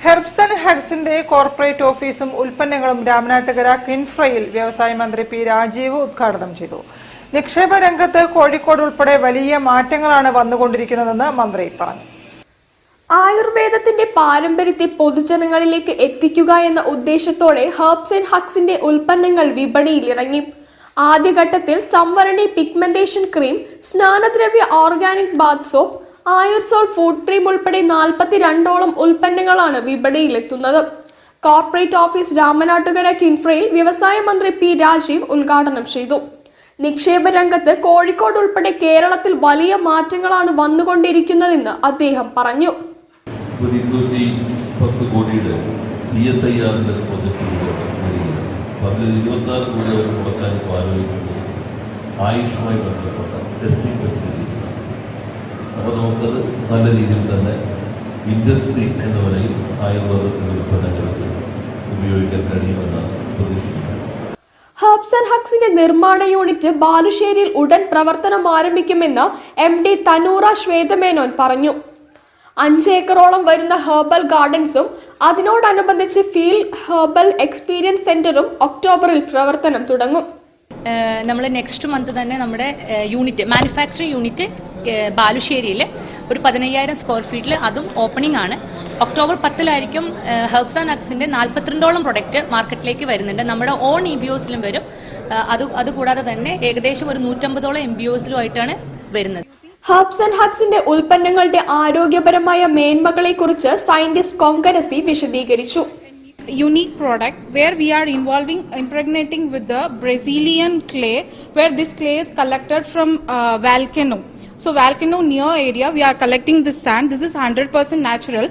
Herbs and ഹഗ്സിന്റെ corporate ഓഫീസും ഉൽപ്പന്നങ്ങളും രാമനാട്ടുകര കിൻഫ്രയിൽ വ്യവസായ മന്ത്രി പി രാജീവ് ഉദ്ഘാടനം ചെയ്തു. നിക്ഷേപ രംഗത്ത് കോഴിക്കോട് ഉൾപ്പെടെ വലിയ മാറ്റങ്ങളാണ് വന്നുകൊണ്ടിരിക്കുന്നതെന്ന് മന്ത്രി പറഞ്ഞു. ആയുർവേദത്തിന്റെ പാരമ്പര്യത്തെ പൊതുജനങ്ങളിലേക്ക് എത്തിക്കുക എന്ന ഉദ്ദേശത്തോടെ ഹെർബ്സ് ആൻഡ് ഹഗ്സിന്റെ ഉൽപ്പന്നങ്ങൾ വിപണിയിലിറങ്ങി. ആദ്യഘട്ടത്തിൽ സംവരണി പിഗ്മെന്റേഷൻ ക്രീം, സ്നാനദ്രവ്യ organic bath soap, Ayursol food cream ഉൾപ്പെടെ 42ഓളം ഉൽപ്പന്നങ്ങളാണ് വിപണിയിലെത്തുന്നത്. കോർപ്പറേറ്റ് ഓഫീസ് രാമനാട്ടുകര കിൻഫ്രയിൽ വ്യവസായ മന്ത്രി പി രാജീവ് ഉദ്ഘാടനം ചെയ്തു. നിക്ഷേപ രംഗത്ത് കോഴിക്കോട് ഉൾപ്പെടെ കേരളത്തിൽ വലിയ മാറ്റങ്ങളാണ് വന്നുകൊണ്ടിരിക്കുന്നതെന്ന് അദ്ദേഹം പറഞ്ഞു. ആയുഷുമായി ബന്ധപ്പെട്ട ടെസ്റ്റിംഗ് ഫെസിലിറ്റീസ് അപ്പോൾ നമുക്കത് നല്ല രീതിയിൽ തന്നെ ഇൻഡസ്ട്രി എന്ന നിലയിൽ ആയുർവേദത്തിൻ്റെ ഉൽപ്പന്നങ്ങൾക്ക് ഉപയോഗിക്കാൻ കഴിയുമെന്നാണ് പ്രതീക്ഷിക്കുന്നത്. ഹെർബ്സ് ആൻഡ് ഹഗ്സിന്റെ നിർമ്മാണ യൂണിറ്റ് ബാലുശ്ശേരിയിൽ ഉടൻ പ്രവർത്തനം ആരംഭിക്കുമെന്ന് MD തനൂറ ശ്വേതമേനോൻ പറഞ്ഞു. 5 ഏക്കറോളം വരുന്ന ഹെർബൽ ഗാർഡൻസും അതിനോടനുബന്ധിച്ച് ഫീൽഡ് ഹെർബൽ എക്സ്പീരിയൻസ് സെന്ററും ഒക്ടോബറിൽ പ്രവർത്തനം തുടങ്ങും. നമ്മൾ നെക്സ്റ്റ് മന്ത് തന്നെ നമ്മുടെ യൂണിറ്റ് മാനുഫാക്ചറിംഗ് യൂണിറ്റ് ബാലുശ്ശേരിയിൽ ഒരു 15,000 സ്ക്വയർ ഫീറ്റിൽ അതും ഓപ്പണിംഗ് ആണ്. ഒക്ടോബർ 10 ഹെർബ്സ് ആൻഡ് ഹഗ്സിന്റെ 42ഓളം പ്രൊഡക്റ്റ് മാർക്കറ്റിലേക്ക് വരുന്നുണ്ട്. നമ്മുടെ ഓൺ EBOസിലും വരും. അതുകൂടാതെ തന്നെ ഏകദേശം ഒരു 150ഓളം MBOസിലുമായിട്ടാണ് വരുന്നത്. ഹെർബ്സ് ആൻഡ് ഹഗ്സിന്റെ ഉൽപ്പന്നങ്ങളുടെ ആരോഗ്യപരമായ മേന്മകളെ കുറിച്ച് സയന്റിസ്റ്റ് കൊങ്കരസി വിശദീകരിച്ചു. Unique product where we are impregnating with the Brazilian clay, where this clay is collected from volcano. So volcano near area we are collecting this sand. This is 100% natural.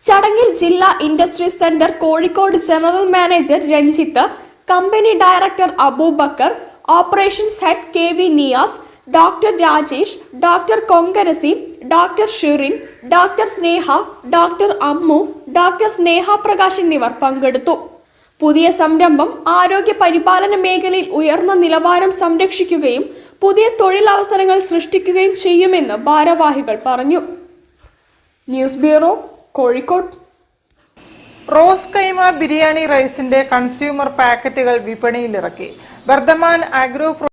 ചടങ്ങിൽ ജില്ലാ industry centre Kozhikode general manager Ranjith, company director Abubakar, operations head KV Niyas, doctor Rajesh, doctor Kongarasi, doctor Shirin, doctor Sneha, doctor Ammu, doctor Sneha Prakash എന്നിവർ പങ്കെടുത്തു. പുതിയ സംരംഭം ആരോഗ്യ പരിപാലന മേഖലയിൽ ഉയർന്ന നിലവാരം സംരക്ഷിക്കുകയും പുതിയ തൊഴിലവസരങ്ങൾ സൃഷ്ടിക്കുകയും ചെയ്യുമെന്ന് ഭാരവാഹികൾ പറഞ്ഞു. News bureau, Kozhikode. റോസ് കൈമ ബിരിയാണി റൈസിന്റെ കൺസ്യൂമർ പാക്കറ്റുകൾ വിപണിയിലിറക്കി. വർദ്ധമാൻ ആഗ്രോ